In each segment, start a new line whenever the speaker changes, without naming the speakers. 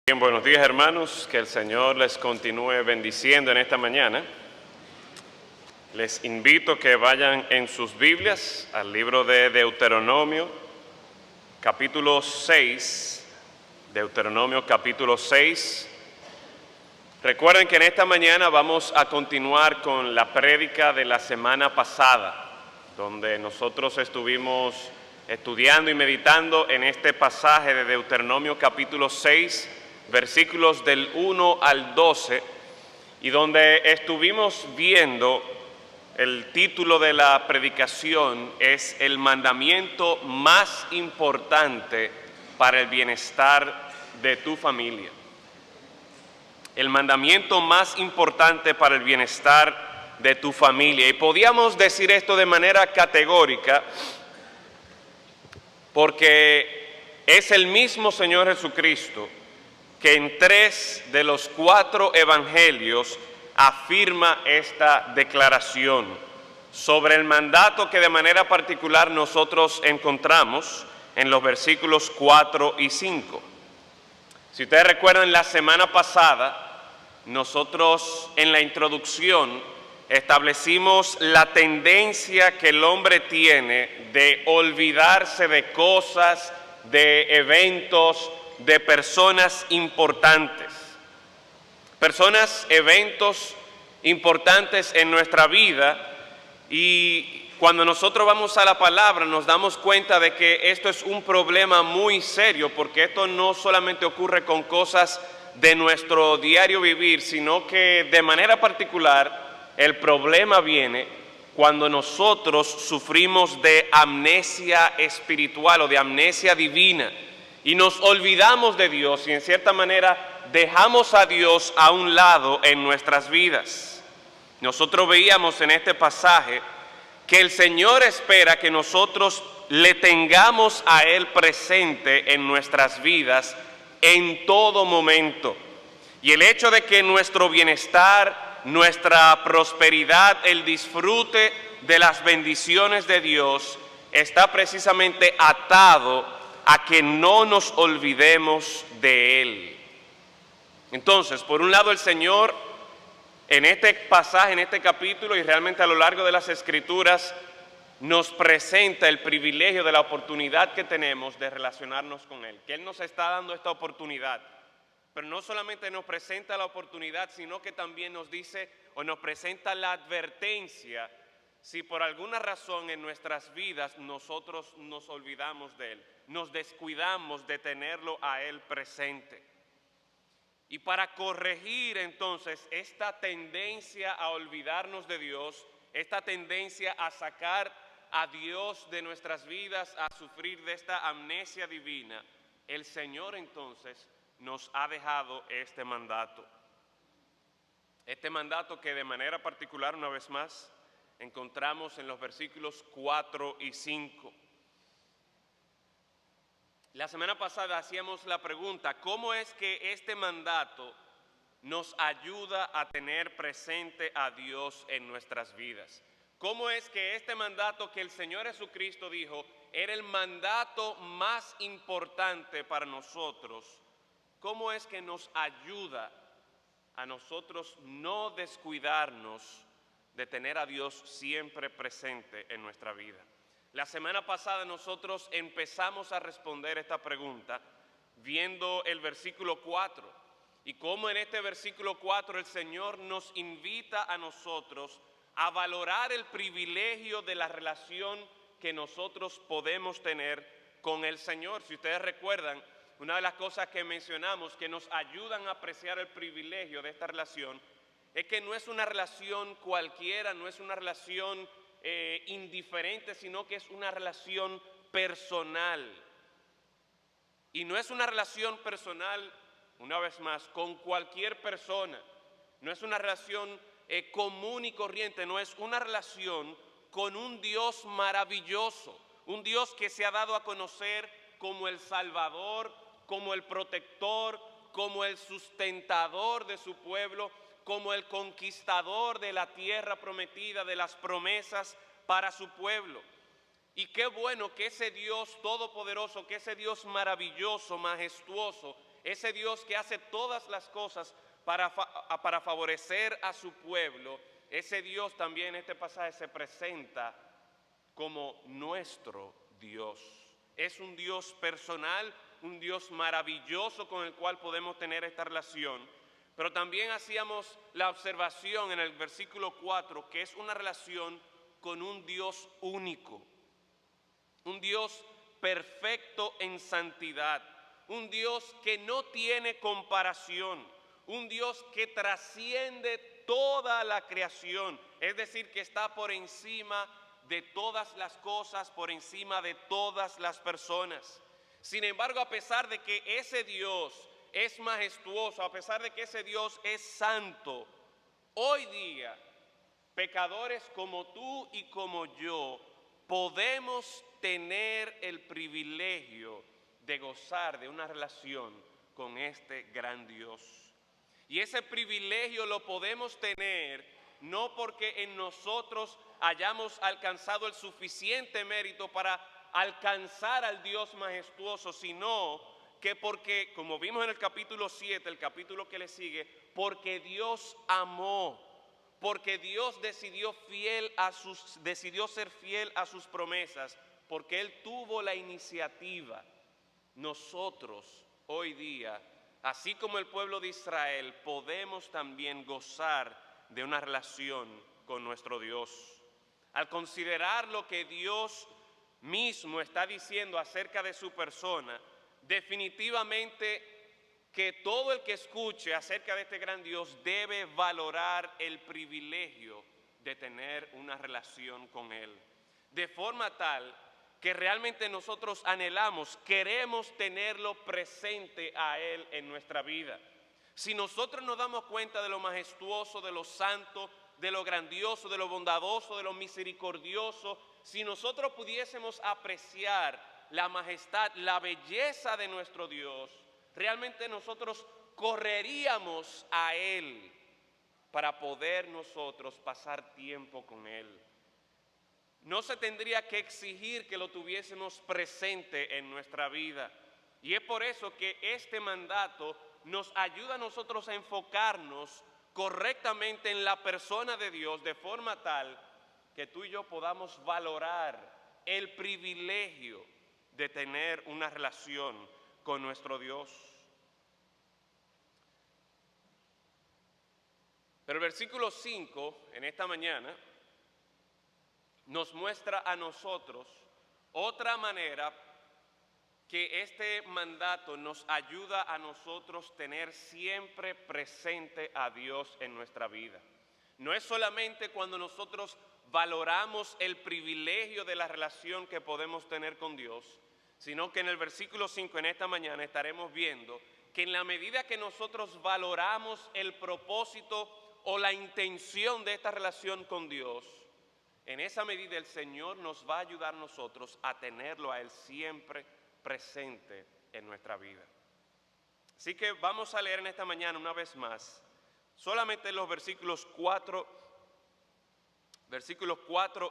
Bien, buenos días hermanos, que el Señor les continúe bendiciendo en esta mañana. Les invito a que vayan en sus Biblias al libro de Deuteronomio, capítulo 6, Deuteronomio capítulo 6. Recuerden que en esta mañana vamos a continuar con la prédica de la semana pasada, donde nosotros estuvimos estudiando y meditando en este pasaje de Deuteronomio capítulo 6, versículos del 1 al 12, y donde estuvimos viendo el título de la predicación es el mandamiento más importante para el bienestar de tu familia. El mandamiento más importante para el bienestar de tu familia. Y podíamos decir esto de manera categórica porque es el mismo Señor Jesucristo que en 3 de los 4 evangelios afirma esta declaración sobre el mandato que de manera particular nosotros encontramos en los versículos 4 y 5. Si ustedes recuerdan, la semana pasada nosotros en la introducción establecimos la tendencia que el hombre tiene de olvidarse de cosas, de eventos, de personas importantes. Eventos importantes en nuestra vida, y cuando nosotros vamos a la palabra nos damos cuenta de que esto es un problema muy serio, porque esto no solamente ocurre con cosas de nuestro diario vivir, sino que de manera particular el problema viene cuando nosotros sufrimos de amnesia espiritual o de amnesia divina y nos olvidamos de Dios y en cierta manera dejamos a Dios a un lado en nuestras vidas. Nosotros veíamos en este pasaje que el Señor espera que nosotros le tengamos a Él presente en nuestras vidas en todo momento. Y el hecho de que nuestro bienestar, nuestra prosperidad, el disfrute de las bendiciones de Dios está precisamente atado a que no nos olvidemos de Él. Entonces, por un lado, el Señor en este pasaje, en este capítulo y realmente a lo largo de las Escrituras, nos presenta el privilegio de la oportunidad que tenemos de relacionarnos con Él, que Él nos está dando esta oportunidad. Pero no solamente nos presenta la oportunidad, sino que también nos dice o nos presenta la advertencia si por alguna razón en nuestras vidas nosotros nos olvidamos de Él, nos descuidamos de tenerlo a Él presente. Y para corregir entonces esta tendencia a olvidarnos de Dios, esta tendencia a sacar a Dios de nuestras vidas, a sufrir de esta amnesia divina, el Señor entonces nos ha dejado este mandato. Este mandato que de manera particular, una vez más, encontramos en los versículos 4 y 5. La semana pasada hacíamos la pregunta, ¿cómo es que este mandato nos ayuda a tener presente a Dios en nuestras vidas? ¿Cómo es que este mandato que el Señor Jesucristo dijo era el mandato más importante para nosotros? ¿Cómo es que nos ayuda a nosotros no descuidarnos de tener a Dios siempre presente en nuestra vida? La semana pasada nosotros empezamos a responder esta pregunta viendo el versículo 4 y cómo en este versículo 4 el Señor nos invita a nosotros a valorar el privilegio de la relación que nosotros podemos tener con el Señor. Si ustedes recuerdan, una de las cosas que mencionamos que nos ayudan a apreciar el privilegio de esta relación es que no es una relación cualquiera, no es una relación indiferente, sino que es una relación personal. Y no es una relación personal, una vez más, con cualquier persona. No es una relación común y corriente, no es una relación con un Dios maravilloso, un Dios que se ha dado a conocer como el Salvador, como el protector, como el sustentador de su pueblo, como el conquistador de la tierra prometida, de las promesas para su pueblo. Y qué bueno que ese Dios todopoderoso, que ese Dios maravilloso, majestuoso, ese Dios que hace todas las cosas para favorecer a su pueblo, ese Dios también en este pasaje se presenta como nuestro Dios. Es un Dios personal, un Dios maravilloso con el cual podemos tener esta relación. Pero también hacíamos la observación en el versículo 4 que es una relación con un Dios único, un Dios perfecto en santidad, un Dios que no tiene comparación, un Dios que trasciende toda la creación, es decir, que está por encima de todas las cosas, por encima de todas las personas. Sin embargo, a pesar de que ese Dios es majestuoso, a pesar de que ese Dios es santo, hoy día, pecadores como tú y como yo, podemos tener el privilegio de gozar de una relación con este gran Dios. Y ese privilegio lo podemos tener no porque en nosotros hayamos alcanzado el suficiente mérito para alcanzar al Dios majestuoso, sino que porque, como vimos en el capítulo 7, el capítulo que le sigue, porque Dios amó, porque Dios decidió ser fiel a sus promesas, porque Él tuvo la iniciativa. Nosotros hoy día, así como el pueblo de Israel, podemos también gozar de una relación con nuestro Dios. Al considerar lo que Dios mismo está diciendo acerca de su persona, definitivamente que todo el que escuche acerca de este gran Dios debe valorar el privilegio de tener una relación con Él, de forma tal que realmente nosotros anhelamos, queremos tenerlo presente a Él en nuestra vida. Si nosotros nos damos cuenta de lo majestuoso, de lo santo, de lo grandioso, de lo bondadoso, de lo misericordioso, si nosotros pudiésemos apreciar la majestad, la belleza de nuestro Dios, realmente nosotros correríamos a Él para poder nosotros pasar tiempo con Él. No se tendría que exigir que lo tuviésemos presente en nuestra vida. Y es por eso que este mandato nos ayuda a nosotros a enfocarnos correctamente en la persona de Dios, de forma tal que tú y yo podamos valorar el privilegio de tener una relación con nuestro Dios. Pero el versículo 5, en esta mañana, nos muestra a nosotros otra manera que este mandato nos ayuda a nosotros tener siempre presente a Dios en nuestra vida. No es solamente cuando nosotros valoramos el privilegio de la relación que podemos tener con Dios, sino que en el versículo 5 en esta mañana estaremos viendo que en la medida que nosotros valoramos el propósito o la intención de esta relación con Dios, en esa medida el Señor nos va a ayudar a nosotros a tenerlo a Él siempre presente en nuestra vida. Así que vamos a leer en esta mañana una vez más, solamente los versículos 4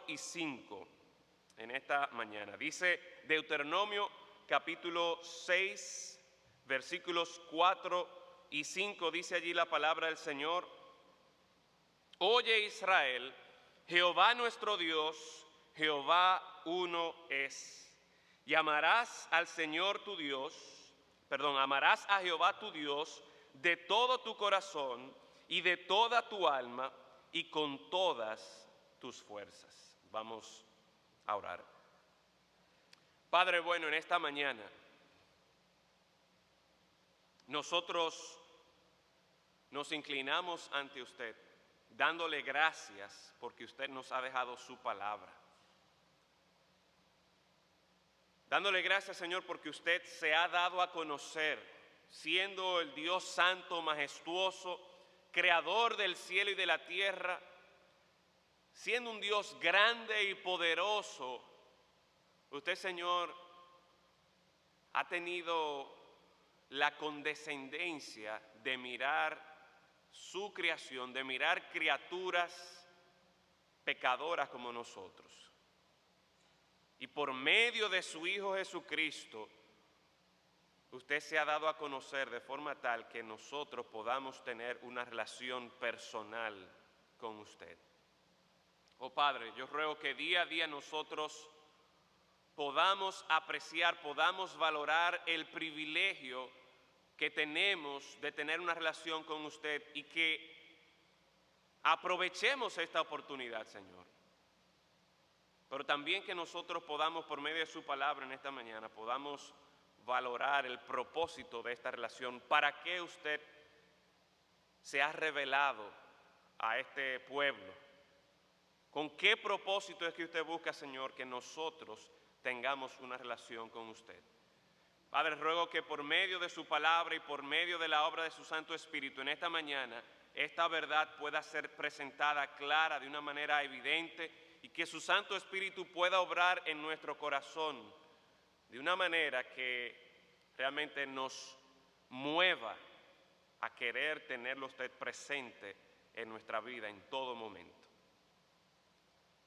y 5 en esta mañana. Dice Deuteronomio capítulo 6, versículos 4 y 5, dice allí la palabra del Señor: Oye Israel, Jehová nuestro Dios, Jehová uno es. Y amarás al Señor tu Dios, amarás a Jehová tu Dios de todo tu corazón y de toda tu alma y con todas tus fuerzas. Vamos a orar. Padre bueno, en esta mañana nosotros nos inclinamos ante usted, dándole gracias porque usted nos ha dejado su palabra. Dándole gracias, Señor, porque usted se ha dado a conocer, siendo el Dios santo, majestuoso, creador del cielo y de la tierra, siendo un Dios grande y poderoso. Usted, Señor, ha tenido la condescendencia de mirar su creación, de mirar criaturas pecadoras como nosotros. Y por medio de su Hijo Jesucristo, usted se ha dado a conocer de forma tal que nosotros podamos tener una relación personal con usted. Oh Padre, yo ruego que día a día nosotros podamos apreciar, podamos valorar el privilegio que tenemos de tener una relación con usted y que aprovechemos esta oportunidad, Señor. Pero también que nosotros podamos, por medio de su palabra en esta mañana, podamos valorar el propósito de esta relación, para qué usted se ha revelado a este pueblo. ¿Con qué propósito es que usted busca, Señor, que nosotros tengamos una relación con usted? Padre, ruego que por medio de su palabra y por medio de la obra de su Santo Espíritu en esta mañana, esta verdad pueda ser presentada clara de una manera evidente y que su Santo Espíritu pueda obrar en nuestro corazón de una manera que realmente nos mueva a querer tenerlo usted presente en nuestra vida en todo momento.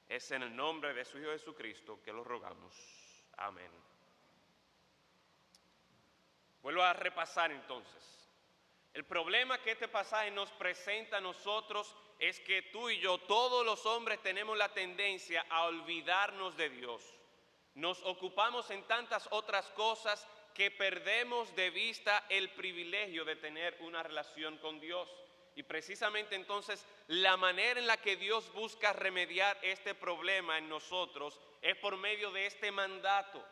Es en el nombre de su Hijo Jesucristo que lo rogamos. Amén. Vuelvo a repasar entonces. El problema que este pasaje nos presenta a nosotros es que tú y yo, todos los hombres, tenemos la tendencia a olvidarnos de Dios. Nos ocupamos en tantas otras cosas que perdemos de vista el privilegio de tener una relación con Dios. Y precisamente entonces la manera en la que Dios busca remediar este problema en nosotros es por medio de este mandato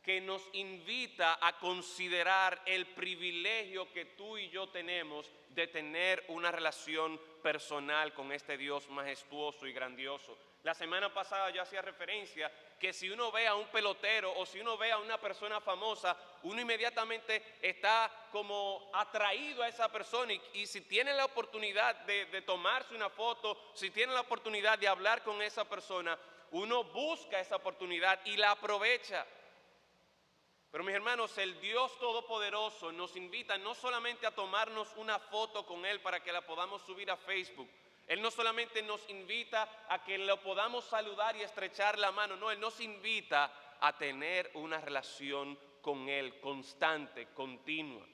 que nos invita a considerar el privilegio que tú y yo tenemos de tener una relación personal con este Dios majestuoso y grandioso. La semana pasada yo hacía referencia que si uno ve a un pelotero o si uno ve a una persona famosa, uno inmediatamente está como atraído a esa persona y si tiene la oportunidad de tomarse una foto, si tiene la oportunidad de hablar con esa persona, uno busca esa oportunidad y la aprovecha. Pero mis hermanos, el Dios Todopoderoso nos invita no solamente a tomarnos una foto con Él para que la podamos subir a Facebook. Él no solamente nos invita a que lo podamos saludar y estrechar la mano, no, Él nos invita a tener una relación con Él constante, continua.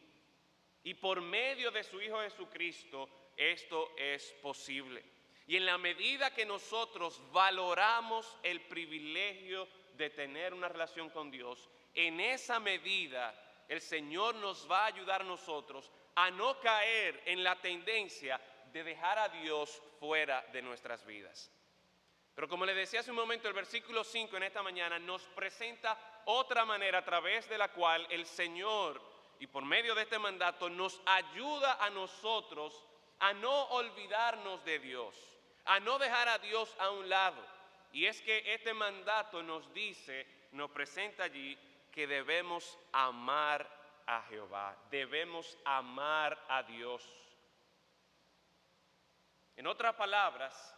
Y por medio de su Hijo Jesucristo, esto es posible. Y en la medida que nosotros valoramos el privilegio de tener una relación con Dios, en esa medida el Señor nos va a ayudar a nosotros a no caer en la tendencia de dejar a Dios fuera de nuestras vidas. Pero como les decía hace un momento, el versículo 5 en esta mañana nos presenta otra manera a través de la cual el Señor, y por medio de este mandato, nos ayuda a nosotros a no olvidarnos de Dios, a no dejar a Dios a un lado. Y es que este mandato nos dice, nos presenta allí que debemos amar a Jehová, debemos amar a Dios. En otras palabras,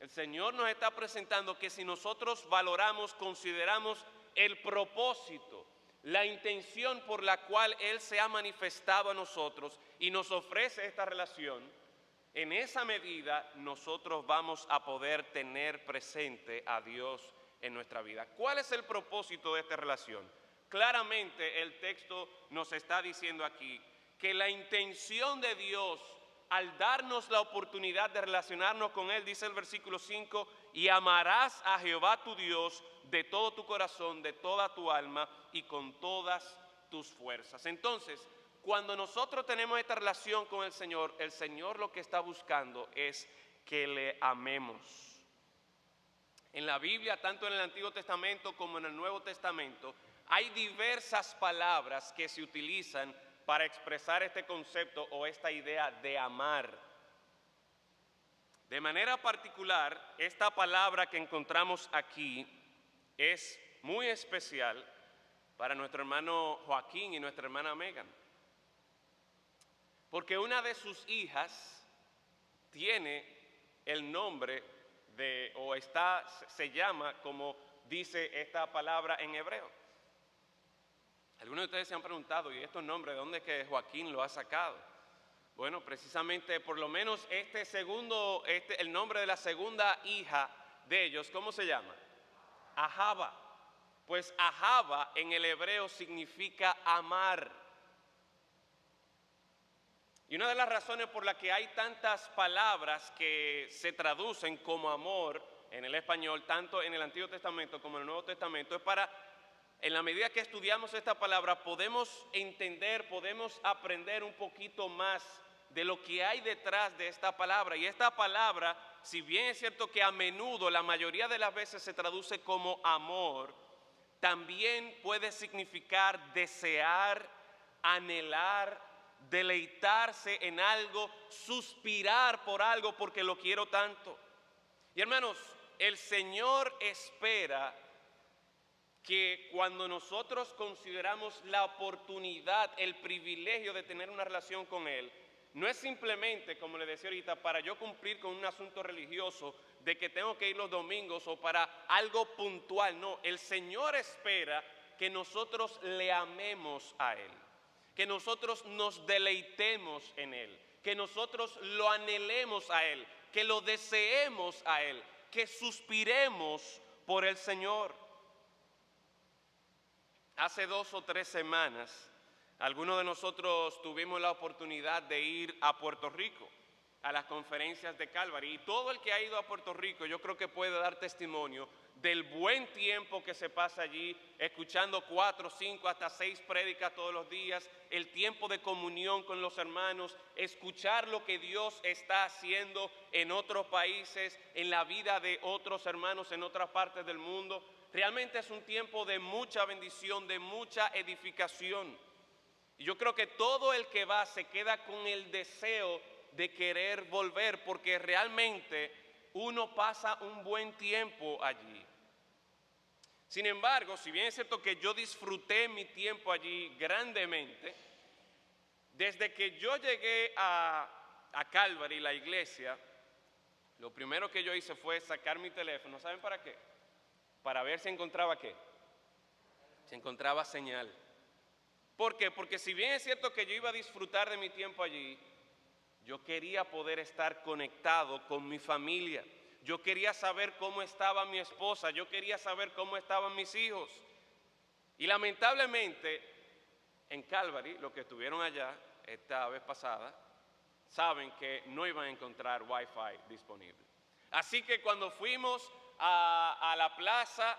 el Señor nos está presentando que si nosotros valoramos, consideramos el propósito, la intención por la cual Él se ha manifestado a nosotros y nos ofrece esta relación, en esa medida nosotros vamos a poder tener presente a Dios en nuestra vida. ¿Cuál es el propósito de esta relación? Claramente el texto nos está diciendo aquí que la intención de Dios al darnos la oportunidad de relacionarnos con Él, dice el versículo 5, y amarás a Jehová tu Dios de todo tu corazón, de toda tu alma y con todas tus fuerzas. Entonces, cuando nosotros tenemos esta relación con el Señor lo que está buscando es que le amemos. En la Biblia, tanto en el Antiguo Testamento como en el Nuevo Testamento, hay diversas palabras que se utilizan para expresar este concepto o esta idea de amar. De manera particular, esta palabra que encontramos aquí es muy especial para nuestro hermano Joaquín y nuestra hermana Megan, porque una de sus hijas tiene el nombre de, o se llama como dice esta palabra en hebreo. Algunos de ustedes se han preguntado, ¿y estos nombres de dónde es que Joaquín lo ha sacado? Bueno, precisamente por lo menos el nombre de la segunda hija de ellos, ¿cómo se llama? Ahava. Pues ahava en el hebreo significa amar. Y una de las razones por las que hay tantas palabras que se traducen como amor en el español, tanto en el Antiguo Testamento como en el Nuevo Testamento, es para, en la medida que estudiamos esta palabra, podemos entender, podemos aprender un poquito más de lo que hay detrás de esta palabra. Y esta palabra, si bien es cierto que a menudo, la mayoría de las veces se traduce como amor, también puede significar desear, anhelar, deleitarse en algo, suspirar por algo porque lo quiero tanto. Y hermanos, el Señor espera que cuando nosotros consideramos la oportunidad, el privilegio de tener una relación con Él, no es simplemente, como le decía ahorita, para yo cumplir con un asunto religioso de que tengo que ir los domingos o para algo puntual. No, el Señor espera que nosotros le amemos a Él, que nosotros nos deleitemos en Él, que nosotros lo anhelemos a Él, que lo deseemos a Él, que suspiremos por el Señor. Hace 2 o 3 semanas, algunos de nosotros tuvimos la oportunidad de ir a Puerto Rico, a las conferencias de Calvary. Y todo el que ha ido a Puerto Rico, yo creo que puede dar testimonio del buen tiempo que se pasa allí, escuchando 4, 5, hasta 6 prédicas todos los días, el tiempo de comunión con los hermanos, escuchar lo que Dios está haciendo en otros países, en la vida de otros hermanos en otras partes del mundo. Realmente es un tiempo de mucha bendición, de mucha edificación. Y yo creo que todo el que va se queda con el deseo de querer volver, porque realmente uno pasa un buen tiempo allí. Sin embargo, si bien es cierto que yo disfruté mi tiempo allí grandemente, desde que yo llegué a Calvary, la iglesia, lo primero que yo hice fue sacar mi teléfono. ¿Saben para qué? Para ver si encontraba qué. Si encontraba señal. ¿Por qué? Porque si bien es cierto que yo iba a disfrutar de mi tiempo allí, yo quería poder estar conectado con mi familia. Yo quería saber cómo estaba mi esposa, yo quería saber cómo estaban mis hijos. Y lamentablemente, en Calvary, los que estuvieron allá esta vez pasada, saben que no iban a encontrar Wi-Fi disponible. Así que cuando fuimos a la plaza,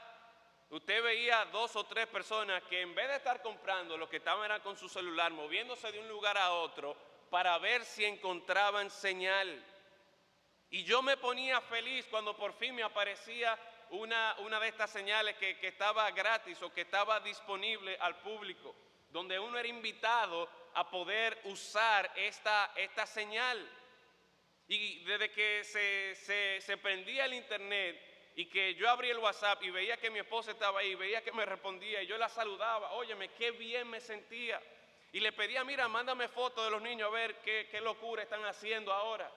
usted veía 2 o 3 personas que en vez de estar comprando, lo que estaban era con su celular, moviéndose de un lugar a otro para ver si encontraban señal. Y yo me ponía feliz cuando por fin me aparecía una de estas señales que estaba gratis o que estaba disponible al público, donde uno era invitado a poder usar esta señal. Y desde que se prendía el internet y que yo abría el WhatsApp y veía que mi esposa estaba ahí, veía que me respondía y yo la saludaba, óyeme, qué bien me sentía. Y le pedía, mira, mándame fotos de los niños a ver qué locura están haciendo ahora.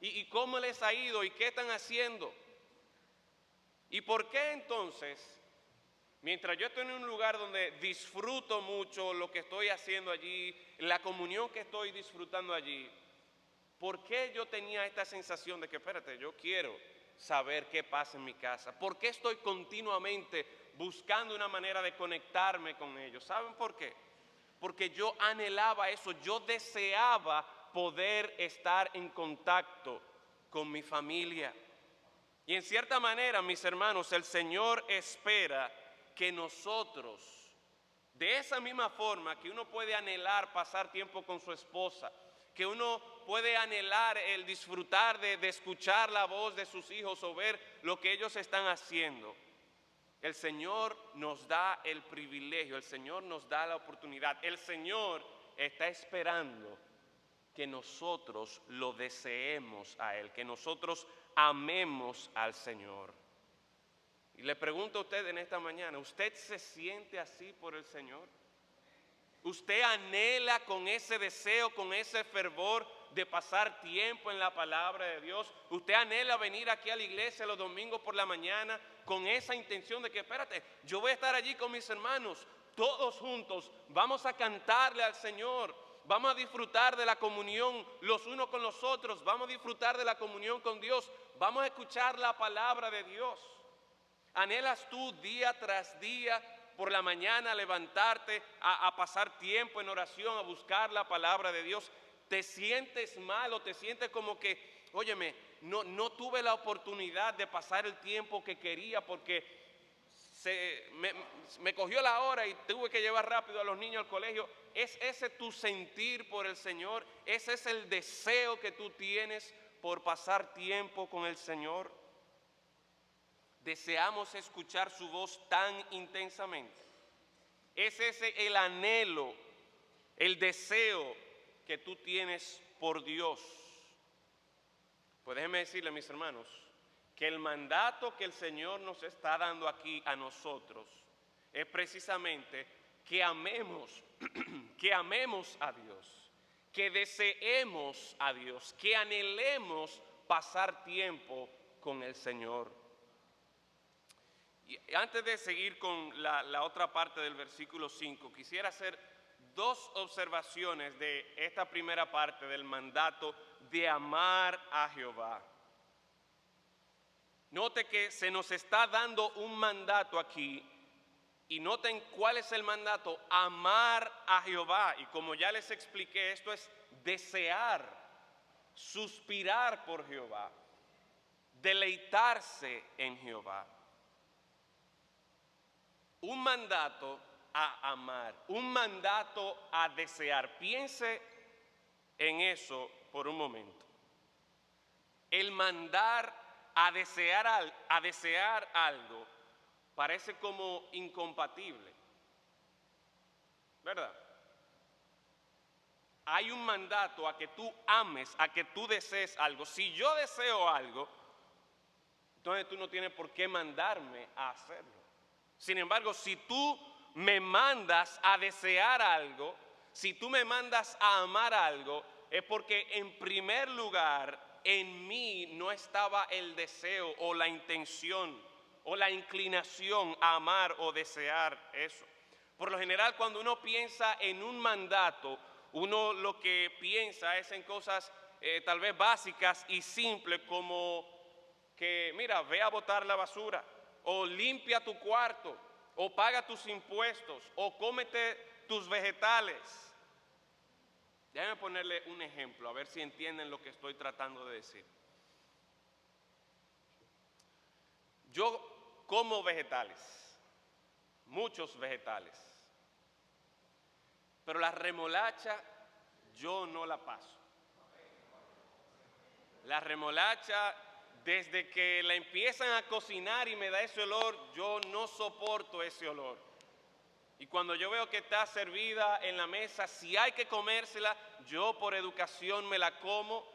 Y cómo les ha ido y qué están haciendo. ¿Y por qué entonces, mientras yo estoy en un lugar donde disfruto mucho lo que estoy haciendo allí, la comunión que estoy disfrutando allí, por qué yo tenía esta sensación de que, espérate, yo quiero saber qué pasa en mi casa? ¿Por qué estoy continuamente buscando una manera de conectarme con ellos? ¿Saben por qué? Porque yo anhelaba eso, yo deseaba poder estar en contacto con mi familia. Y en cierta manera, mis hermanos, el Señor espera que nosotros, de esa misma forma que uno puede anhelar pasar tiempo con su esposa, que uno puede anhelar el disfrutar de escuchar la voz de sus hijos o ver lo que ellos están haciendo, el Señor nos da el privilegio, el Señor nos da la oportunidad, el Señor está esperando que nosotros lo deseemos a Él, que nosotros amemos al Señor. Y le pregunto a usted en esta mañana, ¿usted se siente así por el Señor? ¿Usted anhela con ese deseo, con ese fervor de pasar tiempo en la palabra de Dios? ¿Usted anhela venir aquí a la iglesia los domingos por la mañana con esa intención de que, espérate, yo voy a estar allí con mis hermanos, todos juntos, vamos a cantarle al Señor? Vamos a disfrutar de la comunión los unos con los otros. Vamos a disfrutar de la comunión con Dios. Vamos a escuchar la palabra de Dios. ¿Anhelas tú día tras día por la mañana levantarte a pasar tiempo en oración, a buscar la palabra de Dios, te sientes mal o te sientes como que, óyeme, no tuve la oportunidad de pasar el tiempo que quería porque me cogió la hora y tuve que llevar rápido a los niños al colegio. ¿Es ese tu sentir por el Señor? ¿Ese es el deseo que tú tienes por pasar tiempo con el Señor? ¿Deseamos escuchar su voz tan intensamente? ¿Es ese el anhelo, el deseo que tú tienes por Dios? Pues déjenme decirle, mis hermanos, que el mandato que el Señor nos está dando aquí a nosotros es precisamente que amemos, que amemos a Dios, que deseemos a Dios, que anhelemos pasar tiempo con el Señor. Y antes de seguir con la otra parte del versículo 5, quisiera hacer dos observaciones de esta primera parte del mandato de amar a Jehová. Note que se nos está dando un mandato aquí y noten cuál es el mandato: amar a Jehová. Y como ya les expliqué, esto es desear, suspirar por Jehová, deleitarse en Jehová. Un mandato a amar, un mandato a desear. Piense en eso por un momento. El mandar a desear algo parece como incompatible, ¿verdad? Hay un mandato a que tú ames, a que tú desees algo. Si yo deseo algo, entonces tú no tienes por qué mandarme a hacerlo. Sin embargo, si tú me mandas a desear algo, si tú me mandas a amar algo, es porque en primer lugar en mí no estaba el deseo o la intención o la inclinación a amar o desear eso. Por lo general, cuando uno piensa en un mandato, uno lo que piensa es en cosas tal vez básicas y simples, como que, mira, ve a botar la basura, o limpia tu cuarto, o paga tus impuestos, o cómete tus vegetales. Déjenme ponerle un ejemplo, a ver si entienden lo que estoy tratando de decir. Yo como vegetales, muchos vegetales, pero la remolacha yo no la paso. La remolacha, desde que la empiezan a cocinar y me da ese olor, yo no soporto ese olor. Y cuando yo veo que está servida en la mesa, si hay que comérsela, yo por educación me la como,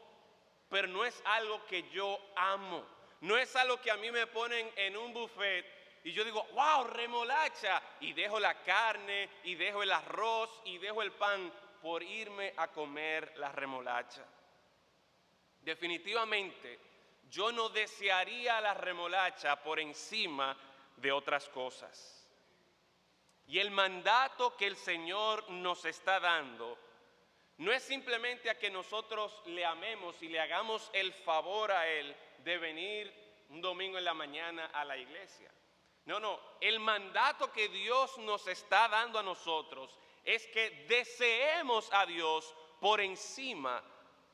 pero no es algo que yo amo. No es algo que a mí me ponen en un buffet y yo digo, wow, remolacha, y dejo la carne, y dejo el arroz, y dejo el pan por irme a comer la remolacha. Definitivamente, yo no desearía la remolacha por encima de otras cosas. Y el mandato que el Señor nos está dando no es simplemente a que nosotros le amemos y le hagamos el favor a Él de venir un domingo en la mañana a la iglesia. No, el mandato que Dios nos está dando a nosotros es que deseemos a Dios por encima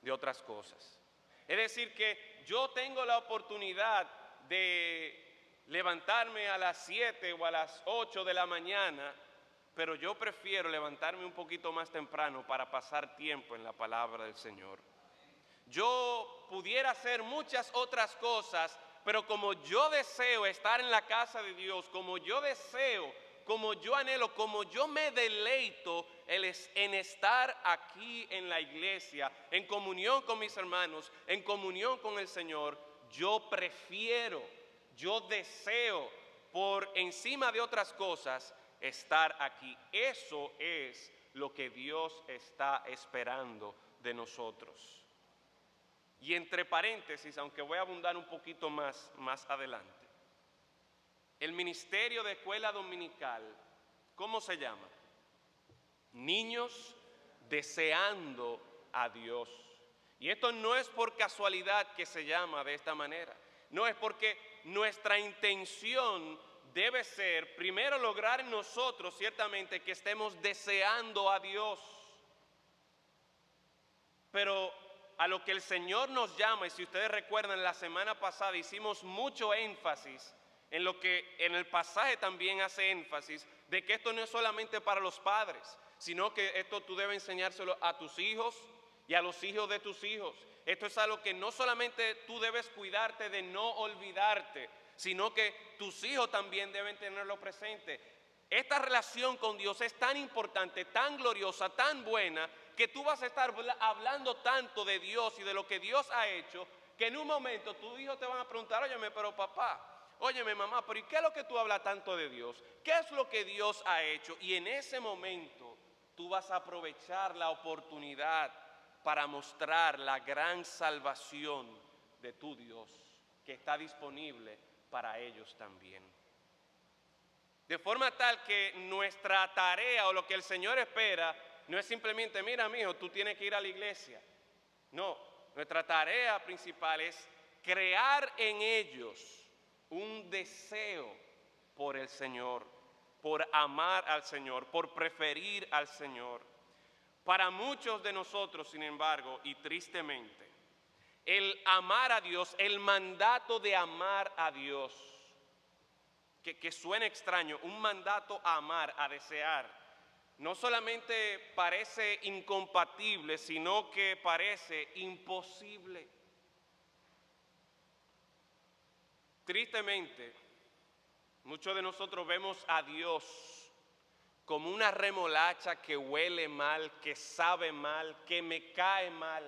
de otras cosas. Es decir, que yo tengo la oportunidad de levantarme a las 7 o a las 8 de la mañana, pero yo prefiero levantarme un poquito más temprano para pasar tiempo en la palabra del Señor. Yo pudiera hacer muchas otras cosas, pero como yo deseo estar en la casa de Dios, como yo deseo, como yo anhelo, como yo me deleito en estar aquí en la iglesia, en comunión con mis hermanos, en comunión con el Señor, yo prefiero, yo deseo por encima de otras cosas estar aquí. Eso es lo que Dios está esperando de nosotros. Y entre paréntesis, aunque voy a abundar un poquito más adelante, el ministerio de escuela dominical, ¿cómo se llama? Niños deseando a Dios. Y esto no es por casualidad que se llama de esta manera. No es porque nuestra intención debe ser, primero, lograr en nosotros ciertamente que estemos deseando a Dios. Pero a lo que el Señor nos llama, y si ustedes recuerdan, la semana pasada hicimos mucho énfasis en lo que en el pasaje también hace énfasis, de que esto no es solamente para los padres, sino que esto tú debes enseñárselo a tus hijos y a los hijos de tus hijos. Esto es algo que no solamente tú debes cuidarte de no olvidarte, sino que tus hijos también deben tenerlo presente. Esta relación con Dios es tan importante, tan gloriosa, tan buena, que tú vas a estar hablando tanto de Dios y de lo que Dios ha hecho, que en un momento tus hijos te van a preguntar, óyeme, pero papá, óyeme mamá, pero ¿y qué es lo que tú hablas tanto de Dios? ¿Qué es lo que Dios ha hecho? Y en ese momento tú vas a aprovechar la oportunidad para mostrar la gran salvación de tu Dios, que está disponible para ellos también. De forma tal que nuestra tarea o lo que el Señor espera no es simplemente, mira, mijo, tú tienes que ir a la iglesia. No, nuestra tarea principal es crear en ellos un deseo por el Señor, por amar al Señor, por preferir al Señor. Para muchos de nosotros, sin embargo, y tristemente, el amar a Dios, el mandato de amar a Dios, que suena extraño, un mandato a amar, a desear, no solamente parece incompatible, sino que parece imposible. Tristemente, muchos de nosotros vemos a Dios como una remolacha que huele mal, que sabe mal, que me cae mal.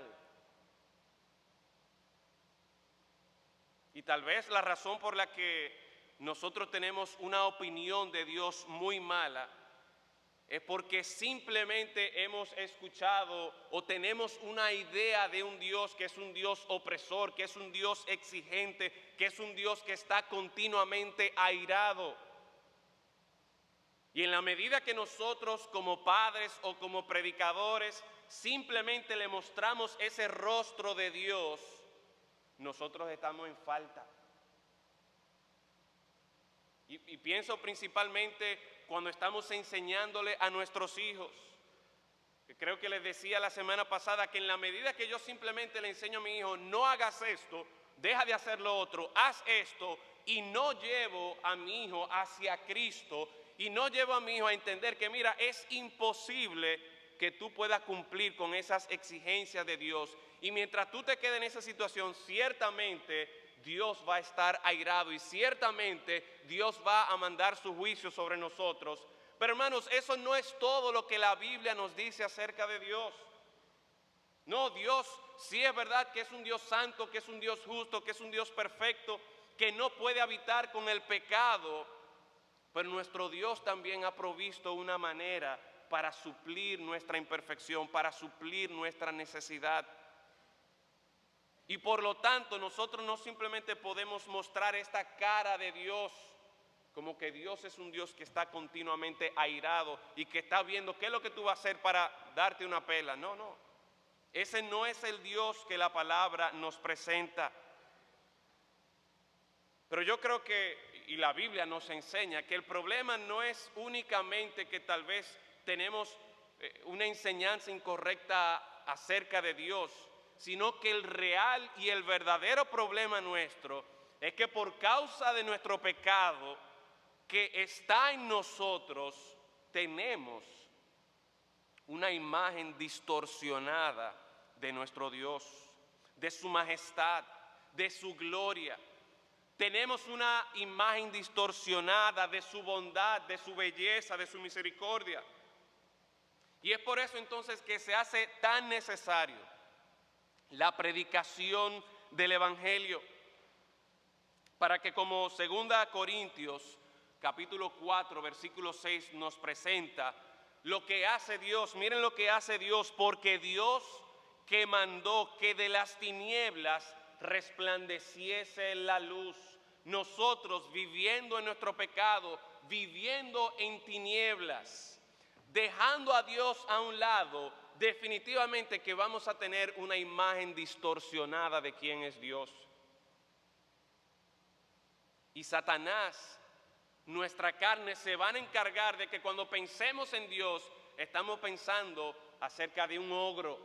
Y tal vez la razón por la que nosotros tenemos una opinión de Dios muy mala es porque simplemente hemos escuchado o tenemos una idea de un Dios que es un Dios opresor, que es un Dios exigente, que es un Dios que está continuamente airado. Y en la medida que nosotros como padres o como predicadores simplemente le mostramos ese rostro de Dios, nosotros estamos en falta. Y pienso principalmente cuando estamos enseñándole a nuestros hijos. Que creo que les decía la semana pasada que en la medida que yo simplemente le enseño a mi hijo, no hagas esto, deja de hacer lo otro, haz esto, y no llevo a mi hijo hacia Cristo, y no llevo a mi hijo a entender que mira, es imposible que tú puedas cumplir con esas exigencias de Dios. Y mientras tú te quedes en esa situación, ciertamente Dios va a estar airado y ciertamente Dios va a mandar su juicio sobre nosotros. Pero hermanos, eso no es todo lo que la Biblia nos dice acerca de Dios. No, Dios sí es verdad que es un Dios santo, que es un Dios justo, que es un Dios perfecto, que no puede habitar con el pecado. Pero nuestro Dios también ha provisto una manera para suplir nuestra imperfección, para suplir nuestra necesidad. Y por lo tanto nosotros no simplemente podemos mostrar esta cara de Dios, como que Dios es un Dios que está continuamente airado y que está viendo qué es lo que tú vas a hacer para darte una pela. No, no. Ese no es el Dios que la palabra nos presenta. Pero yo creo que, y la Biblia nos enseña, que el problema no es únicamente que tal vez tenemos una enseñanza incorrecta acerca de Dios, sino que el real y el verdadero problema nuestro es que por causa de nuestro pecado que está en nosotros, tenemos una imagen distorsionada de nuestro Dios, de su majestad, de su gloria. Tenemos una imagen distorsionada de su bondad, de su belleza, de su misericordia. Y es por eso entonces que se hace tan necesario la predicación del Evangelio, para que como 2 Corintios capítulo 4 versículo 6 nos presenta lo que hace Dios. Miren lo que hace Dios, porque Dios que mandó que de las tinieblas resplandeciese la luz, nosotros viviendo en nuestro pecado, viviendo en tinieblas, dejando a Dios a un lado, definitivamente que vamos a tener una imagen distorsionada de quién es Dios. Y Satanás nuestra carne se van a encargar de que cuando pensemos en Dios, estamos pensando acerca de un ogro.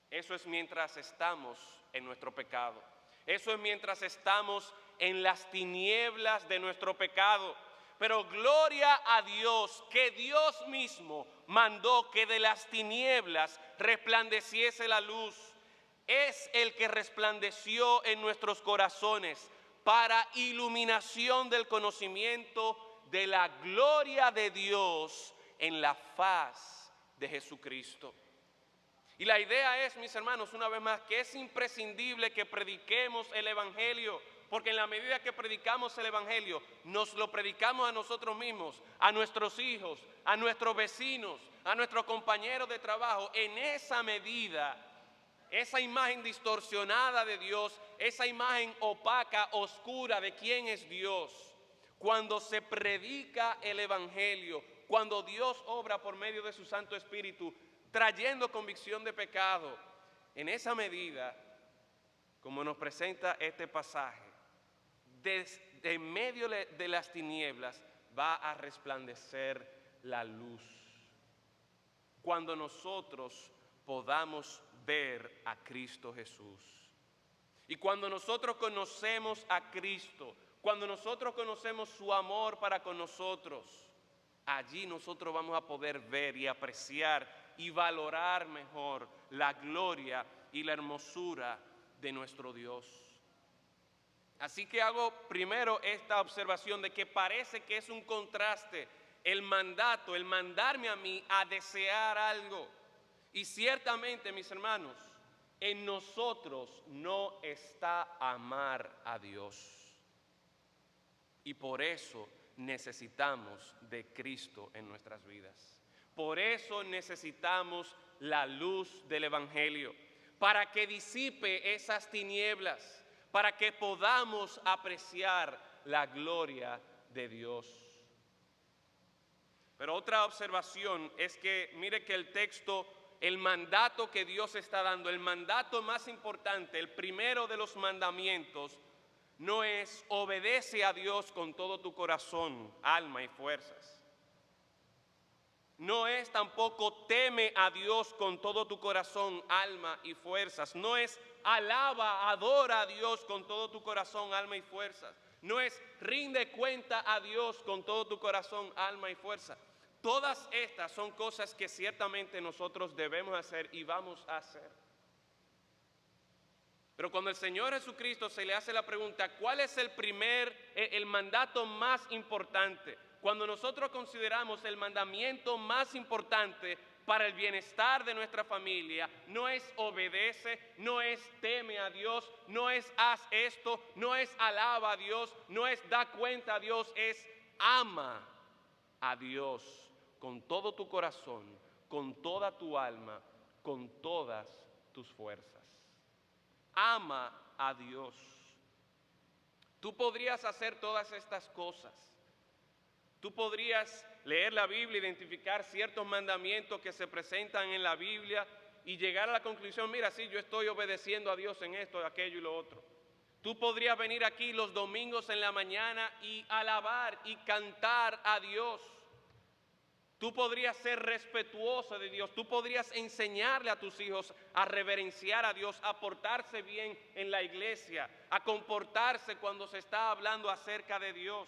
Eso es mientras estamos en nuestro pecado. Eso es mientras estamos en las tinieblas de nuestro pecado. Pero gloria a Dios, que Dios mismo mandó que de las tinieblas resplandeciese la luz. Es el que resplandeció en nuestros corazones para iluminación del conocimiento de la gloria de Dios en la faz de Jesucristo. Y la idea es, mis hermanos, una vez más, que es imprescindible que prediquemos el Evangelio, porque en la medida que predicamos el Evangelio, nos lo predicamos a nosotros mismos, a nuestros hijos, a nuestros vecinos, a nuestros compañeros de trabajo. En esa medida, esa imagen distorsionada de Dios, esa imagen opaca, oscura de quién es Dios, cuando se predica el Evangelio, cuando Dios obra por medio de su Santo Espíritu, trayendo convicción de pecado, en esa medida, como nos presenta este pasaje, desde en medio de las tinieblas va a resplandecer la luz. Cuando nosotros podamos ver a Cristo Jesús. Y cuando nosotros conocemos a Cristo, cuando nosotros conocemos su amor para con nosotros, allí nosotros vamos a poder ver y apreciar y valorar mejor la gloria y la hermosura de nuestro Dios. Así que hago primero esta observación de que parece que es un contraste el mandato, el mandarme a mí a desear algo. Y ciertamente, mis hermanos, en nosotros no está amar a Dios. Y por eso necesitamos de Cristo en nuestras vidas. Por eso necesitamos la luz del Evangelio, para que disipe esas tinieblas, para que podamos apreciar la gloria de Dios. Pero otra observación es que, mire que el texto, el mandato que Dios está dando, el mandato más importante, el primero de los mandamientos, no es obedece a Dios con todo tu corazón, alma y fuerzas. No es tampoco teme a Dios con todo tu corazón, alma y fuerzas. No es alaba, adora a Dios con todo tu corazón, alma y fuerzas. No es rinde cuenta a Dios con todo tu corazón, alma y fuerza. Todas estas son cosas que ciertamente nosotros debemos hacer y vamos a hacer. Pero cuando el Señor Jesucristo se le hace la pregunta, ¿cuál es el mandato más importante? Cuando nosotros consideramos el mandamiento más importante para el bienestar de nuestra familia, no es obedece, no es teme a Dios, no es haz esto, no es alaba a Dios, no es da cuenta a Dios, es ama a Dios con todo tu corazón, con toda tu alma, con todas tus fuerzas. Ama a Dios. Tú podrías hacer todas estas cosas. Tú podrías leer la Biblia, identificar ciertos mandamientos que se presentan en la Biblia y llegar a la conclusión, mira, sí, yo estoy obedeciendo a Dios en esto, aquello y lo otro. Tú podrías venir aquí los domingos en la mañana y alabar y cantar a Dios. Tú podrías ser respetuoso de Dios, tú podrías enseñarle a tus hijos a reverenciar a Dios, a portarse bien en la iglesia, a comportarse cuando se está hablando acerca de Dios.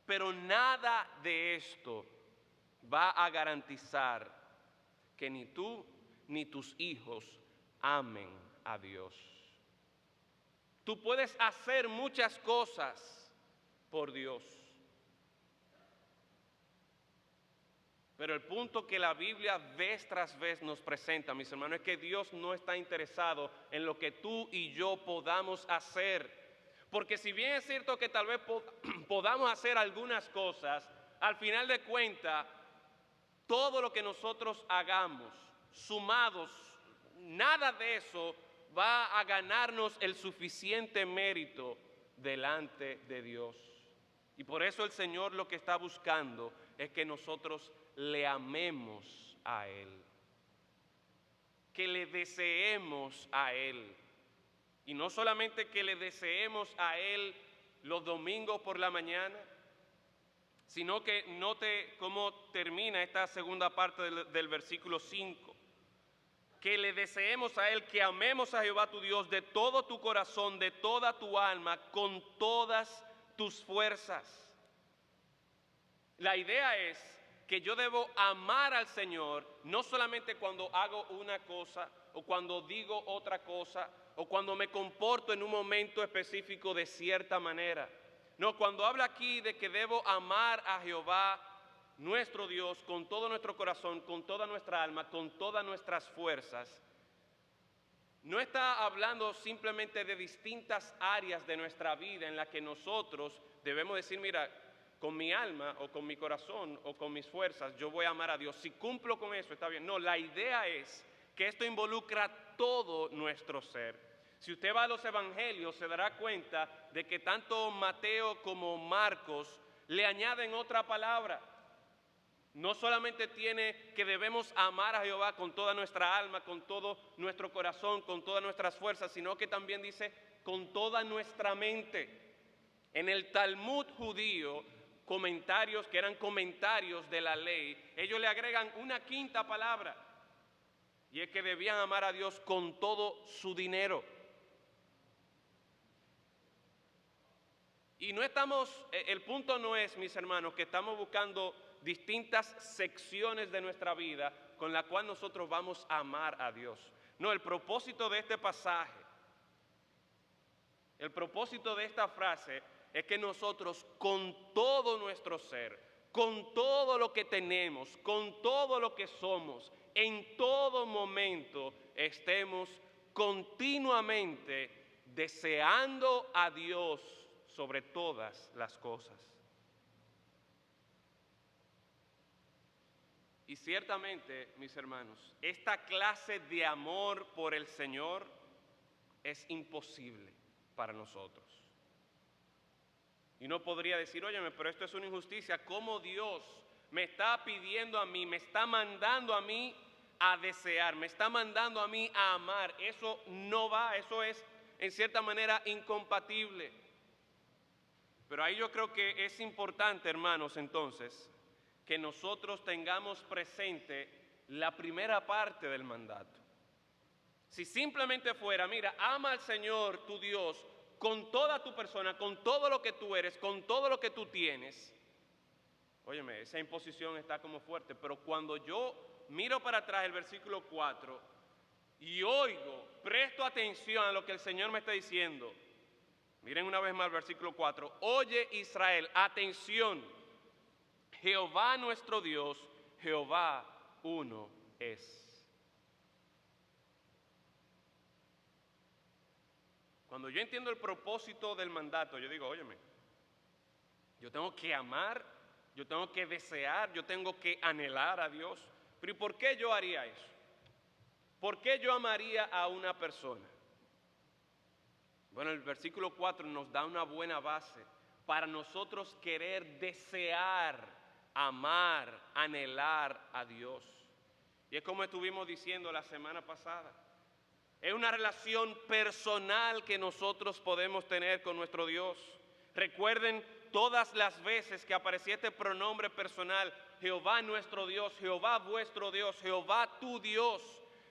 Pero nada de esto va a garantizar que ni tú ni tus hijos amen a Dios. Tú puedes hacer muchas cosas por Dios. Pero el punto que la Biblia vez tras vez nos presenta, mis hermanos, es que Dios no está interesado en lo que tú y yo podamos hacer. Porque si bien es cierto que tal vez podamos hacer algunas cosas, al final de cuentas, todo lo que nosotros hagamos, sumados, nada de eso va a ganarnos el suficiente mérito delante de Dios. Y por eso el Señor lo que está buscando es que nosotros le amemos a Él, que le deseemos a Él. Y no solamente que le deseemos a Él los domingos por la mañana, sino que note cómo termina esta segunda parte del versículo 5. Que le deseemos a Él, que amemos a Jehová tu Dios de todo tu corazón, de toda tu alma, con todas tus fuerzas. La idea es que yo debo amar al Señor, no solamente cuando hago una cosa, o cuando digo otra cosa, o cuando me comporto en un momento específico de cierta manera. No, cuando habla aquí de que debo amar a Jehová, nuestro Dios, con todo nuestro corazón, con toda nuestra alma, con todas nuestras fuerzas, no está hablando simplemente de distintas áreas de nuestra vida en las que nosotros debemos decir, mira, con mi alma o con mi corazón o con mis fuerzas yo voy a amar a Dios. Si cumplo con eso, está bien. No, la idea es que esto involucra todo nuestro ser. Si usted va a los evangelios se dará cuenta de que tanto Mateo como Marcos le añaden otra palabra. No solamente tiene que debemos amar a Jehová con toda nuestra alma, con todo nuestro corazón, con todas nuestras fuerzas, sino que también dice con toda nuestra mente. En el Talmud judío, comentarios que eran comentarios de la ley, ellos le agregan una quinta palabra, y es que debían amar a Dios con todo su dinero. Y no estamos, el punto no es, mis hermanos, que estamos buscando distintas secciones de nuestra vida con la cual nosotros vamos a amar a Dios. No, el propósito de este pasaje, el propósito de esta frase es que nosotros con todo nuestro ser, con todo lo que tenemos, con todo lo que somos, en todo momento estemos continuamente deseando a Dios sobre todas las cosas. Y ciertamente, mis hermanos, esta clase de amor por el Señor es imposible para nosotros. Y uno podría decir, óyeme, pero esto es una injusticia. ¿Cómo Dios me está pidiendo a mí, me está mandando a mí a desear, me está mandando a mí a amar? Eso no va, eso es en cierta manera incompatible. Pero ahí yo creo que es importante, hermanos, entonces, que nosotros tengamos presente la primera parte del mandato. Si simplemente fuera, mira, ama al Señor tu Dios con toda tu persona, con todo lo que tú eres, con todo lo que tú tienes, óyeme, esa imposición está como fuerte. Pero cuando yo miro para atrás el versículo 4 y oigo, presto atención a lo que el Señor me está diciendo, miren una vez más el versículo 4, oye Israel, atención, Jehová nuestro Dios, Jehová uno es. Cuando yo entiendo el propósito del mandato, yo digo, óyeme, yo tengo que amar, yo tengo que desear, yo tengo que anhelar a Dios. Pero ¿y por qué yo haría eso? ¿Por qué yo amaría a una persona? Bueno, el versículo 4 nos da una buena base para nosotros querer desear, amar, anhelar a Dios. Y es como estuvimos diciendo la semana pasada. Es una relación personal que nosotros podemos tener con nuestro Dios. Recuerden todas las veces que aparecía este pronombre personal, Jehová nuestro Dios, Jehová vuestro Dios, Jehová tu Dios.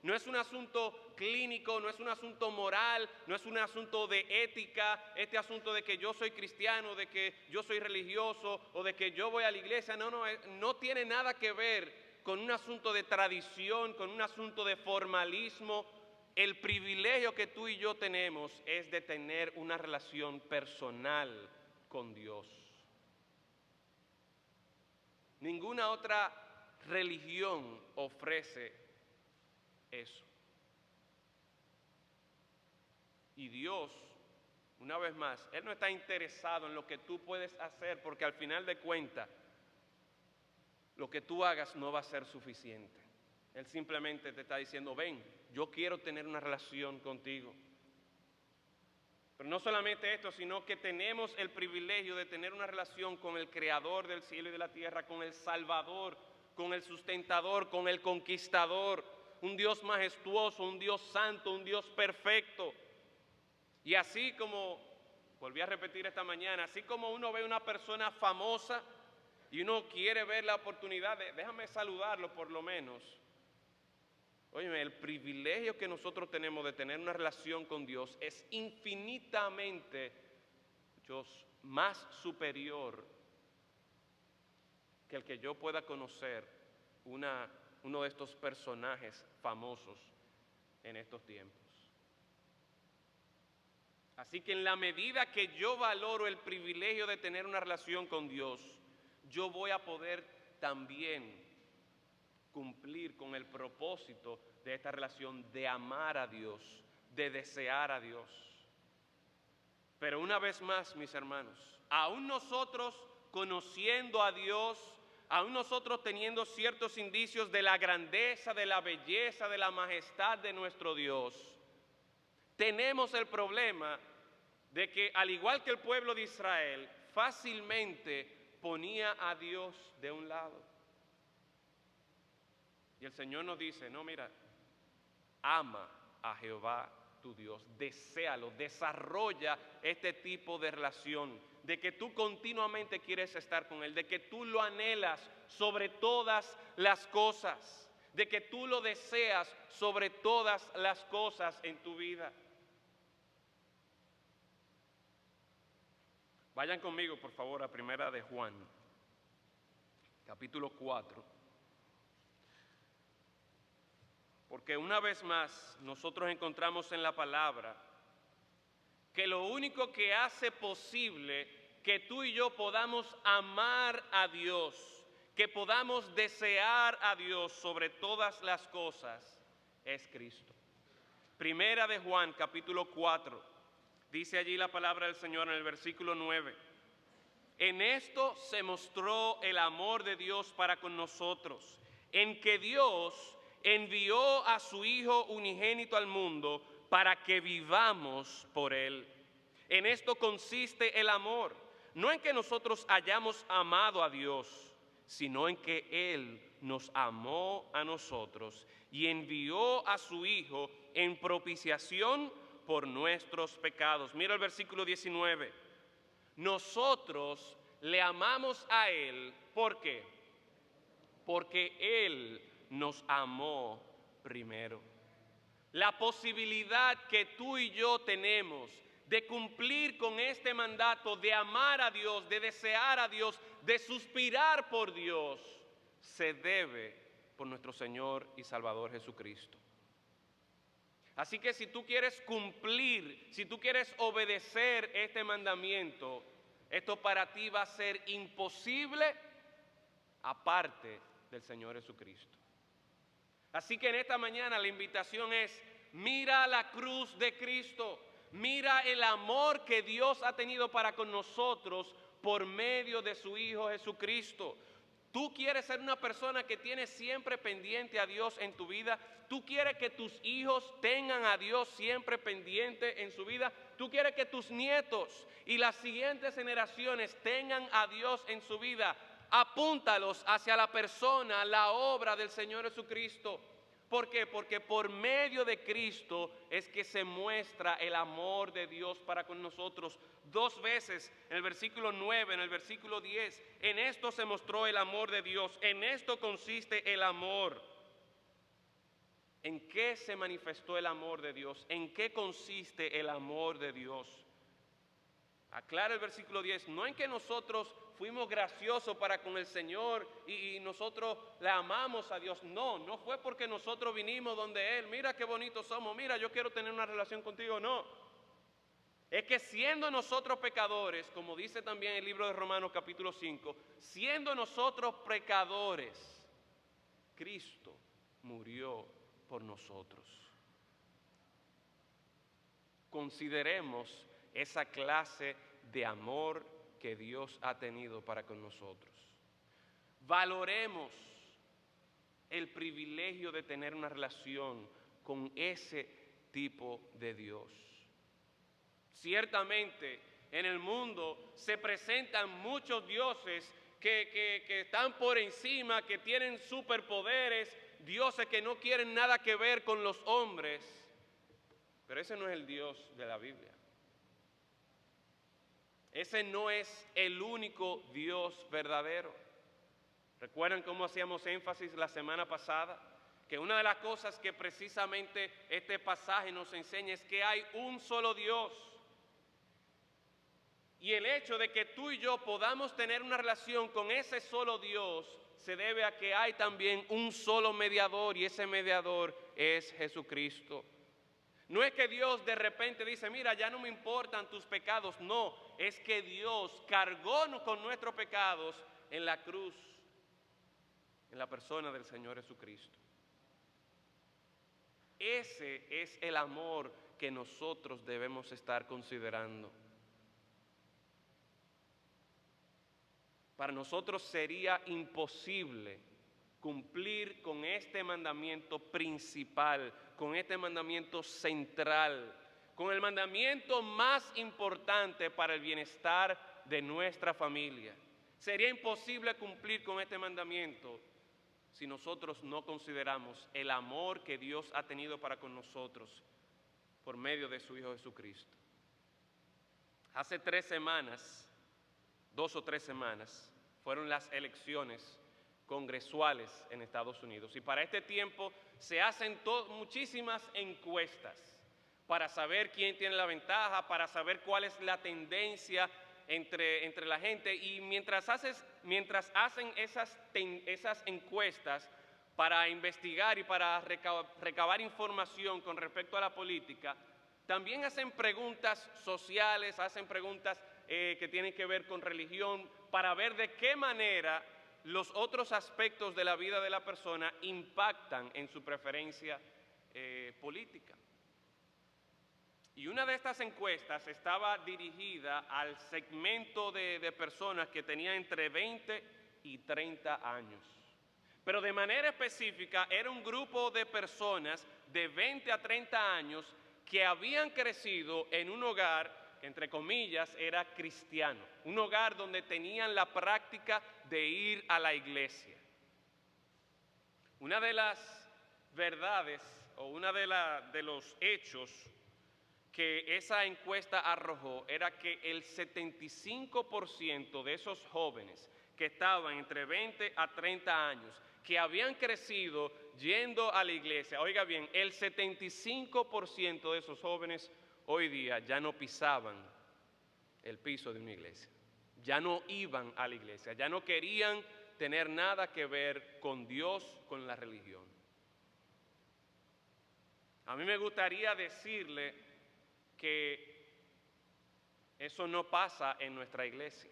No es un asunto clínico, no es un asunto moral, no es un asunto de ética, este asunto de que yo soy cristiano, de que yo soy religioso o de que yo voy a la iglesia. No tiene nada que ver con un asunto de tradición, con un asunto de formalismo. El privilegio que tú y yo tenemos es de tener una relación personal con Dios. Ninguna otra religión ofrece eso. Y Dios, una vez más, Él no está interesado en lo que tú puedes hacer, porque al final de cuentas, lo que tú hagas no va a ser suficiente. Él simplemente te está diciendo, ven, yo quiero tener una relación contigo. Pero no solamente esto, sino que tenemos el privilegio de tener una relación con el Creador del cielo y de la tierra, con el Salvador, con el sustentador, con el conquistador, un Dios majestuoso, un Dios santo, un Dios perfecto. Y así como, volví a repetir esta mañana, así como uno ve una persona famosa y uno quiere ver la oportunidad de, déjame saludarlo por lo menos. Óyeme, el privilegio que nosotros tenemos de tener una relación con Dios es infinitamente más superior que el que yo pueda conocer uno de estos personajes famosos en estos tiempos. Así que en la medida que yo valoro el privilegio de tener una relación con Dios, yo voy a poder también cumplir con el propósito de esta relación de amar a Dios, de desear a Dios. Pero una vez más, mis hermanos, aún nosotros conociendo a Dios, aún nosotros teniendo ciertos indicios de la grandeza, de la belleza, de la majestad de nuestro Dios, tenemos el problema de que, al igual que el pueblo de Israel, fácilmente ponía a Dios de un lado. Y el Señor nos dice, no, mira, ama a Jehová tu Dios, deséalo, desarrolla este tipo de relación, de que tú continuamente quieres estar con Él, de que tú lo anhelas sobre todas las cosas, de que tú lo deseas sobre todas las cosas en tu vida. Vayan conmigo, por favor, a Primera de Juan, capítulo 4. Porque una vez más nosotros encontramos en la palabra que lo único que hace posible que tú y yo podamos amar a Dios, que podamos desear a Dios sobre todas las cosas, es Cristo. Primera de Juan, capítulo 4, dice allí la palabra del Señor en el versículo 9. En esto se mostró el amor de Dios para con nosotros, en que Dios envió a su Hijo unigénito al mundo para que vivamos por Él. En esto consiste el amor, no en que nosotros hayamos amado a Dios, sino en que Él nos amó a nosotros y envió a su Hijo en propiciación por nuestros pecados. Mira el versículo 19. Nosotros le amamos a Él, ¿por qué? Porque Él nos amó primero. La posibilidad que tú y yo tenemos de cumplir con este mandato, de amar a Dios, de desear a Dios, de suspirar por Dios, se debe por nuestro Señor y Salvador Jesucristo. Así que si tú quieres cumplir, si tú quieres obedecer este mandamiento, esto para ti va a ser imposible aparte del Señor Jesucristo. Así que en esta mañana la invitación es, mira la cruz de Cristo, mira el amor que Dios ha tenido para con nosotros por medio de su Hijo Jesucristo. Tú quieres ser una persona que tiene siempre pendiente a Dios en tu vida. Tú quieres que tus hijos tengan a Dios siempre pendiente en su vida. Tú quieres que tus nietos y las siguientes generaciones tengan a Dios en su vida. Apúntalos hacia la persona, la obra del Señor Jesucristo. ¿Por qué? Porque por medio de Cristo es que se muestra el amor de Dios para con nosotros. 2 veces, en el versículo 9, en el versículo 10, en esto se mostró el amor de Dios, en esto consiste el amor. ¿En qué se manifestó el amor de Dios? ¿En qué consiste el amor de Dios? Aclara el versículo 10, no en que nosotros fuimos graciosos para con el Señor y nosotros le amamos a Dios. No fue porque nosotros vinimos donde Él, mira qué bonitos somos, mira yo quiero tener una relación contigo, no. Es que siendo nosotros pecadores, como dice también el libro de Romanos capítulo 5, siendo nosotros pecadores, Cristo murió por nosotros. Consideremos esa clase de amor que Dios ha tenido para con nosotros. Valoremos el privilegio de tener una relación con ese tipo de Dios. Ciertamente, en el mundo se presentan muchos dioses que están por encima, que tienen superpoderes, dioses que no quieren nada que ver con los hombres. Pero ese no es el Dios de la Biblia. Ese no es el único Dios verdadero. ¿Recuerdan cómo hacíamos énfasis la semana pasada? Que una de las cosas que precisamente este pasaje nos enseña es que hay un solo Dios. Y el hecho de que tú y yo podamos tener una relación con ese solo Dios se debe a que hay también un solo mediador, y ese mediador es Jesucristo. No es que Dios de repente dice, mira, ya no me importan tus pecados. No, es que Dios cargó con nuestros pecados en la cruz, en la persona del Señor Jesucristo. Ese es el amor que nosotros debemos estar considerando. Para nosotros sería imposible cumplir con este mandamiento principal, con este mandamiento central, con el mandamiento más importante para el bienestar de nuestra familia. Sería imposible cumplir con este mandamiento si nosotros no consideramos el amor que Dios ha tenido para con nosotros por medio de su Hijo Jesucristo. Hace 3 semanas, 2 o 3 semanas, fueron las elecciones congresuales en Estados Unidos. Y para este tiempo se hacen muchísimas encuestas para saber quién tiene la ventaja, para saber cuál es la tendencia entre la gente. Y mientras hacen esas encuestas para investigar y para recabar información con respecto a la política, también hacen preguntas sociales, hacen preguntas que tienen que ver con religión, para ver de qué manera los otros aspectos de la vida de la persona impactan en su preferencia política. Y una de estas encuestas estaba dirigida al segmento de personas que tenían entre 20 y 30 años. Pero de manera específica era un grupo de personas de 20 a 30 años que habían crecido en un hogar que, entre comillas, era cristiano, un hogar donde tenían la práctica de ir a la iglesia. Una de las verdades o una de los hechos que esa encuesta arrojó era que el 75% de esos jóvenes que estaban entre 20 a 30 años, que habían crecido yendo a la iglesia, oiga bien, el 75% de esos jóvenes hoy día ya no pisaban el piso de una iglesia, ya no iban a la iglesia, ya no querían tener nada que ver con Dios, con la religión. A mí me gustaría decirle que eso no pasa en nuestra iglesia.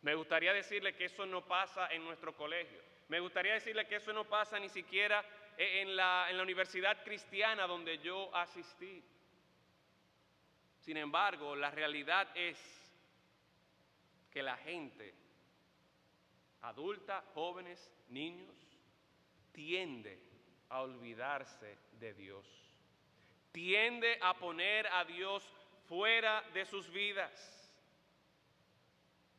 Me gustaría decirle que eso no pasa en nuestro colegio. Me gustaría decirle que eso no pasa ni siquiera en la universidad cristiana donde yo asistí. Sin embargo, la realidad es que la gente adulta, jóvenes, niños, tiende a olvidarse de Dios. Tiende a poner a Dios fuera de sus vidas.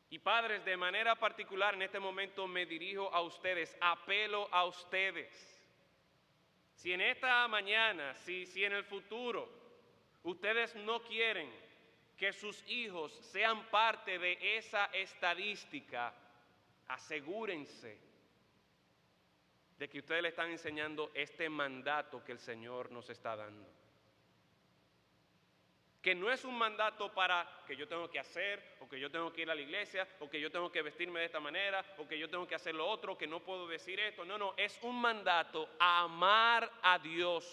Y padres, de manera particular en este momento me dirijo a ustedes, apelo a ustedes. Si en esta mañana, si en el futuro, ustedes no quieren que sus hijos sean parte de esa estadística, asegúrense de que ustedes le están enseñando este mandato que el Señor nos está dando. Que no es un mandato para que yo tengo que hacer, o que yo tengo que ir a la iglesia, o que yo tengo que vestirme de esta manera, o que yo tengo que hacer lo otro, que no puedo decir esto. No, es un mandato a amar a Dios,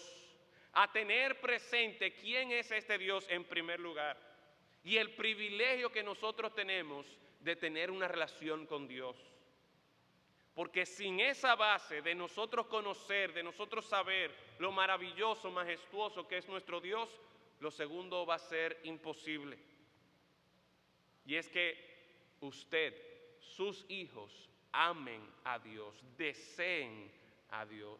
a tener presente quién es este Dios en primer lugar, y el privilegio que nosotros tenemos de tener una relación con Dios. Porque sin esa base de nosotros conocer, de nosotros saber lo maravilloso, majestuoso que es nuestro Dios, lo segundo va a ser imposible. Y es que usted, sus hijos, amen a Dios, deseen a Dios.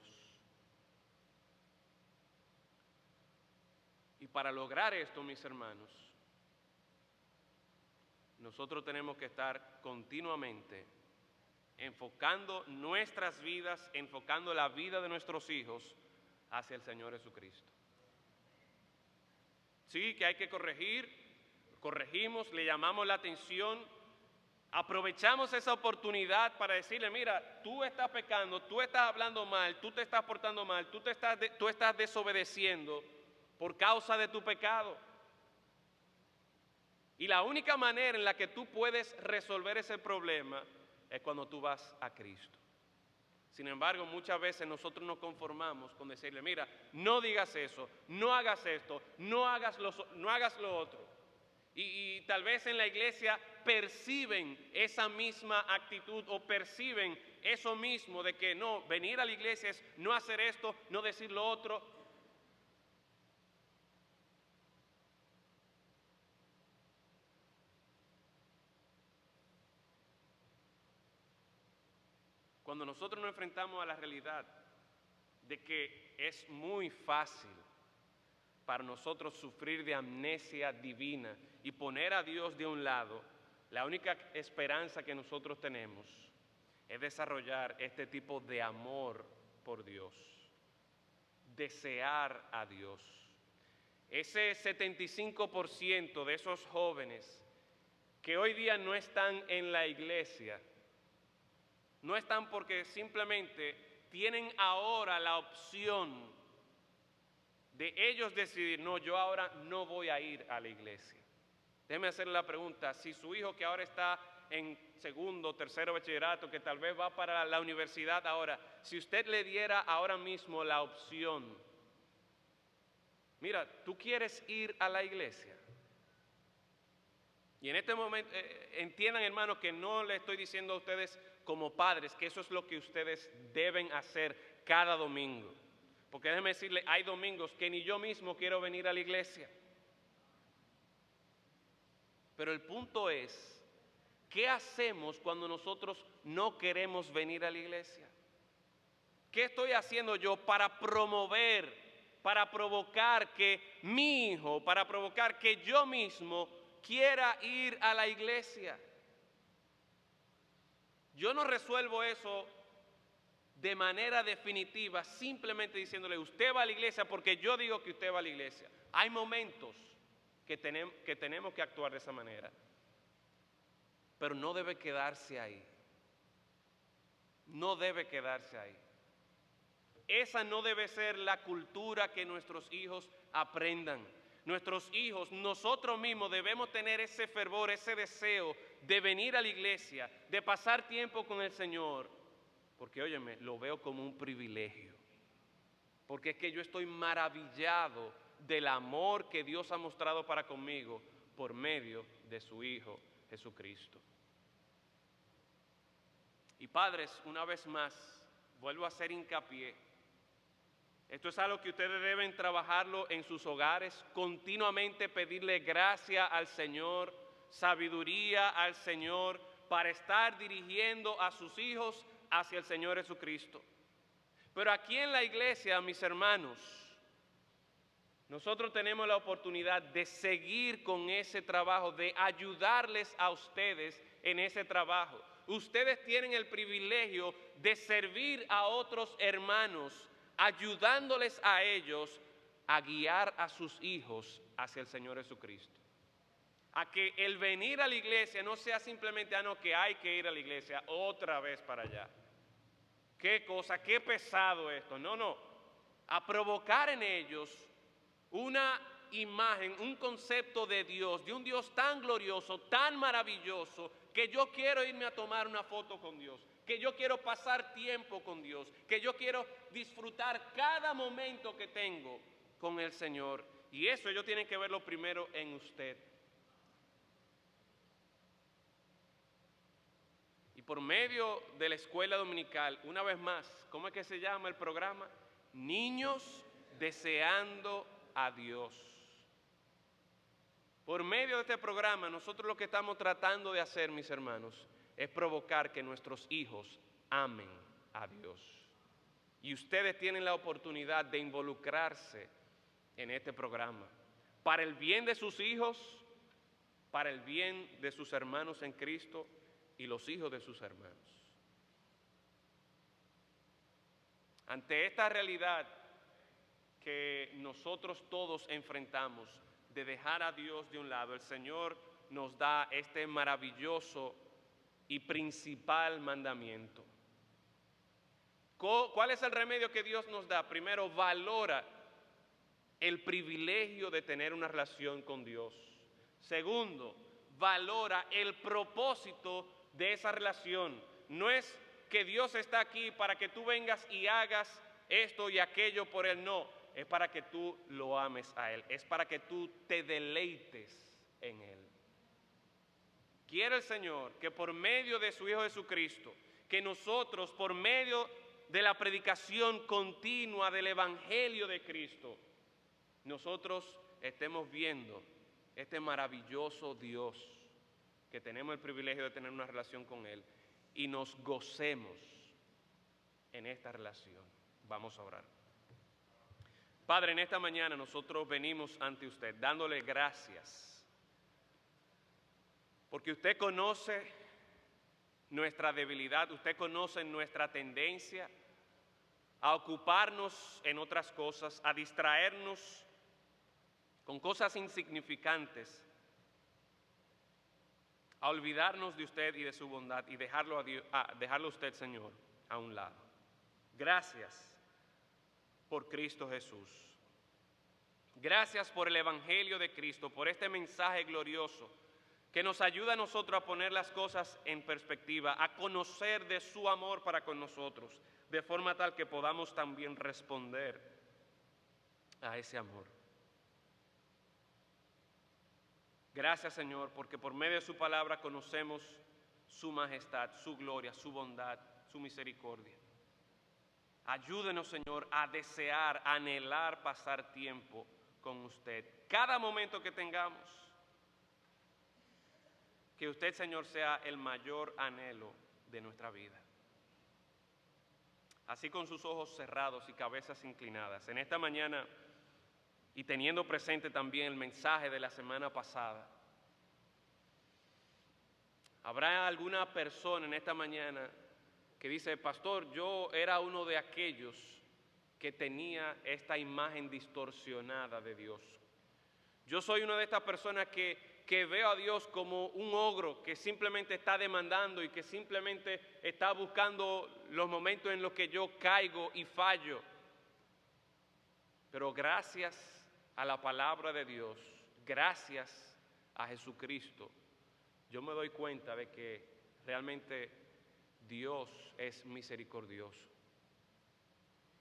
Y para lograr esto, mis hermanos, nosotros tenemos que estar continuamente enfocando nuestras vidas, enfocando la vida de nuestros hijos hacia el Señor Jesucristo. Sí, que hay que corregir corregimos, le llamamos la atención, aprovechamos esa oportunidad para decirle, mira, tú estás pecando, tú estás hablando mal, tú te estás portando mal, tú estás desobedeciendo por causa de tu pecado. Y la única manera en la que tú puedes resolver ese problema es cuando tú vas a Cristo. Sin embargo, muchas veces nosotros nos conformamos con decirle, mira, no digas eso, no hagas esto, no hagas lo otro. Y tal vez en la iglesia perciben esa misma actitud o perciben eso mismo de que no, venir a la iglesia es no hacer esto, no decir lo otro. Cuando nosotros nos enfrentamos a la realidad de que es muy fácil para nosotros sufrir de amnesia divina y poner a Dios de un lado, la única esperanza que nosotros tenemos es desarrollar este tipo de amor por Dios, desear a Dios. Ese 75% de esos jóvenes que hoy día no están en la iglesia, no están porque simplemente tienen ahora la opción de ellos decidir, no, yo ahora no voy a ir a la iglesia. Déjeme hacerle la pregunta, si su hijo que ahora está en segundo, tercero bachillerato, que tal vez va para la universidad ahora, si usted le diera ahora mismo la opción, mira, ¿tú quieres ir a la iglesia? Y en este momento, entiendan hermanos que no le estoy diciendo a ustedes como padres que eso es lo que ustedes deben hacer cada domingo. Porque déjenme decirle, hay domingos que ni yo mismo quiero venir a la iglesia. Pero el punto es, ¿qué hacemos cuando nosotros no queremos venir a la iglesia? ¿Qué estoy haciendo yo para promover, para provocar que mi hijo, para provocar que yo mismo quiera ir a la iglesia? Yo no resuelvo eso de manera definitiva simplemente diciéndole usted va a la iglesia porque yo digo que usted va a la iglesia. Hay momentos que tenemos que actuar de esa manera, pero no debe quedarse ahí. No debe quedarse ahí. Esa no debe ser la cultura que nuestros hijos aprendan. Nuestros hijos, nosotros mismos debemos tener ese fervor, ese deseo de venir a la iglesia, de pasar tiempo con el Señor, porque óyeme, lo veo como un privilegio, porque es que yo estoy maravillado del amor que Dios ha mostrado para conmigo por medio de su Hijo Jesucristo. Y padres, una vez más, vuelvo a hacer hincapié. Esto es algo que ustedes deben trabajarlo en sus hogares, continuamente pedirle gracia al Señor, sabiduría al Señor, para estar dirigiendo a sus hijos hacia el Señor Jesucristo. Pero aquí en la iglesia, mis hermanos, nosotros tenemos la oportunidad de seguir con ese trabajo, de ayudarles a ustedes en ese trabajo. Ustedes tienen el privilegio de servir a otros hermanos, ayudándoles a ellos a guiar a sus hijos hacia el Señor Jesucristo. A que el venir a la iglesia no sea simplemente, no, que hay que ir a la iglesia otra vez para allá. Qué cosa, qué pesado esto. No, no. A provocar en ellos una imagen, un concepto de Dios, de un Dios tan glorioso, tan maravilloso, que yo quiero irme a tomar una foto con Dios, que yo quiero pasar tiempo con Dios, que yo quiero disfrutar cada momento que tengo con el Señor. Y eso ellos tienen que verlo primero en usted. Y por medio de la escuela dominical, una vez más, ¿cómo es que se llama el programa? Niños deseando a Dios. Por medio de este programa, nosotros lo que estamos tratando de hacer, mis hermanos, es provocar que nuestros hijos amen a Dios. Y ustedes tienen la oportunidad de involucrarse en este programa, para el bien de sus hijos, para el bien de sus hermanos en Cristo y los hijos de sus hermanos. Ante esta realidad que nosotros todos enfrentamos, de dejar a Dios de un lado, el Señor nos da este maravilloso y principal mandamiento. ¿Cuál es el remedio que Dios nos da? Primero, valora el privilegio de tener una relación con Dios. Segundo, valora el propósito de esa relación. No es que Dios está aquí para que tú vengas y hagas esto y aquello por Él, no. Es para que tú lo ames a Él, es para que tú te deleites en Él. Quiere el Señor que por medio de su Hijo Jesucristo, que nosotros por medio de la predicación continua del Evangelio de Cristo, nosotros estemos viendo este maravilloso Dios, que tenemos el privilegio de tener una relación con Él, y nos gocemos en esta relación. Vamos a orar. Padre, en esta mañana nosotros venimos ante usted dándole gracias, porque usted conoce nuestra debilidad, usted conoce nuestra tendencia a ocuparnos en otras cosas, a distraernos con cosas insignificantes, a olvidarnos de usted y de su bondad y dejarlo a usted, Señor, a un lado. Gracias por Cristo Jesús. Gracias por el Evangelio de Cristo, por este mensaje glorioso que nos ayuda a nosotros a poner las cosas en perspectiva, a conocer de su amor para con nosotros, de forma tal que podamos también responder a ese amor. Gracias, Señor, porque por medio de su palabra conocemos su majestad, su gloria, su bondad, su misericordia. Ayúdenos, Señor, a desear, a anhelar pasar tiempo con usted. Cada momento que tengamos, que usted, Señor, sea el mayor anhelo de nuestra vida. Así, con sus ojos cerrados y cabezas inclinadas, en esta mañana, y teniendo presente también el mensaje de la semana pasada, ¿habrá alguna persona en esta mañana que dice: pastor, yo era uno de aquellos que tenía esta imagen distorsionada de Dios? Yo soy una de estas personas que veo a Dios como un ogro que simplemente está demandando y que simplemente está buscando los momentos en los que yo caigo y fallo. Pero gracias a la palabra de Dios, gracias a Jesucristo, yo me doy cuenta de que realmente Dios es misericordioso.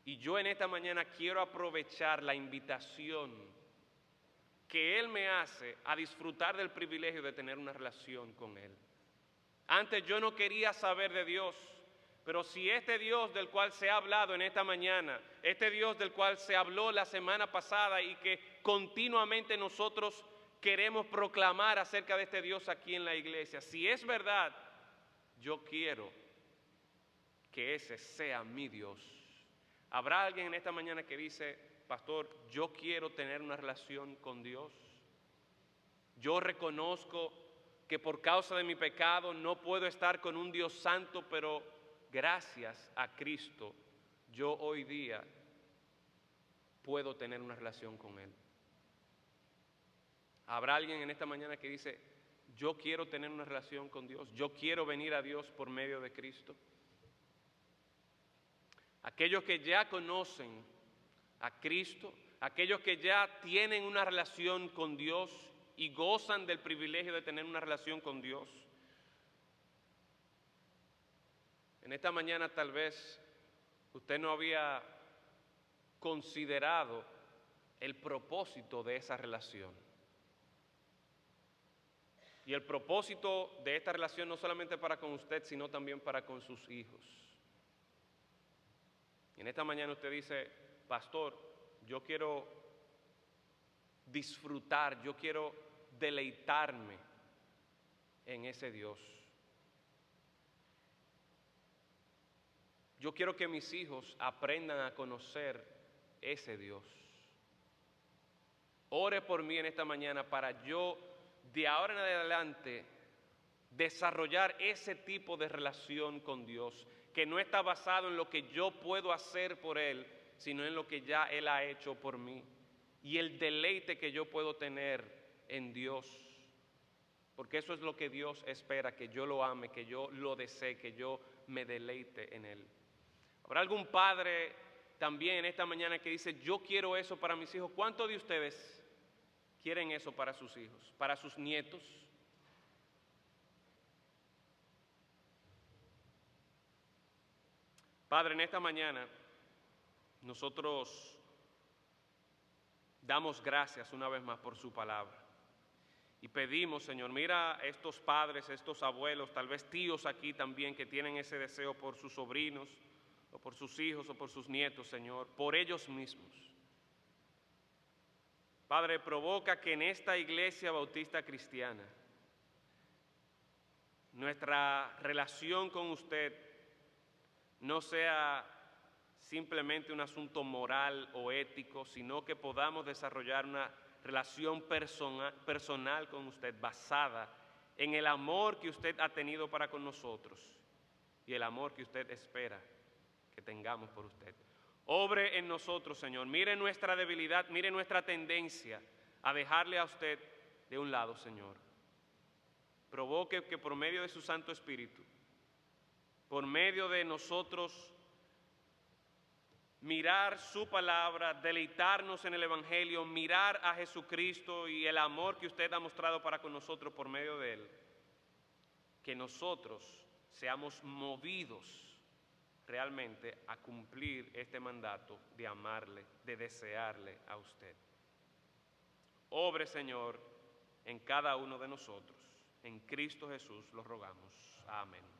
Y yo en esta mañana quiero aprovechar la invitación que Él me hace a disfrutar del privilegio de tener una relación con Él. Antes yo no quería saber de Dios, pero si este Dios del cual se ha hablado en esta mañana, este Dios del cual se habló la semana pasada y que continuamente nosotros queremos proclamar acerca de este Dios aquí en la iglesia, si es verdad, yo quiero que ese sea mi Dios. ¿Habrá alguien en esta mañana que dice: pastor, yo quiero tener una relación con Dios? Yo reconozco que por causa de mi pecado no puedo estar con un Dios santo, pero gracias a Cristo yo hoy día puedo tener una relación con Él. ¿Habrá alguien en esta mañana que dice: yo quiero tener una relación con Dios, yo quiero venir a Dios por medio de Cristo? Aquellos que ya conocen a Cristo, aquellos que ya tienen una relación con Dios y gozan del privilegio de tener una relación con Dios, en esta mañana tal vez usted no había considerado el propósito de esa relación. Y el propósito de esta relación no solamente para con usted, sino también para con sus hijos. Y en esta mañana usted dice: pastor, yo quiero disfrutar, yo quiero deleitarme en ese Dios. Yo quiero que mis hijos aprendan a conocer ese Dios. Ore por mí en esta mañana para yo de ahora en adelante desarrollar ese tipo de relación con Dios, que no está basado en lo que yo puedo hacer por Él, sino en lo que ya Él ha hecho por mí. y el deleite que yo puedo tener en Dios. Porque eso es lo que Dios espera, que yo lo ame, que yo lo desee, que yo me deleite en Él. ¿Habrá algún padre también en esta mañana que dice, yo quiero eso para mis hijos? ¿Cuántos de ustedes quieren eso para sus hijos, para sus nietos? Padre, en esta mañana nosotros damos gracias una vez más por su palabra. Y pedimos, Señor, mira a estos padres, estos abuelos, tal vez tíos aquí también que tienen ese deseo por sus sobrinos, o por sus hijos, o por sus nietos, Señor, por ellos mismos. Padre, provoca que en esta iglesia bautista cristiana nuestra relación con usted no sea simplemente un asunto moral o ético, sino que podamos desarrollar una relación personal con usted basada en el amor que usted ha tenido para con nosotros y el amor que usted espera que tengamos por usted. Obre en nosotros, Señor. Mire nuestra debilidad, mire nuestra tendencia a dejarle a usted de un lado, Señor. Provoque que por medio de su Santo Espíritu, por medio de nosotros mirar su palabra, deleitarnos en el Evangelio, mirar a Jesucristo y el amor que usted ha mostrado para con nosotros por medio de Él, que nosotros seamos movidos realmente a cumplir este mandato de amarle, de desearle a usted. Obre, Señor, en cada uno de nosotros. En Cristo Jesús lo rogamos. Amén.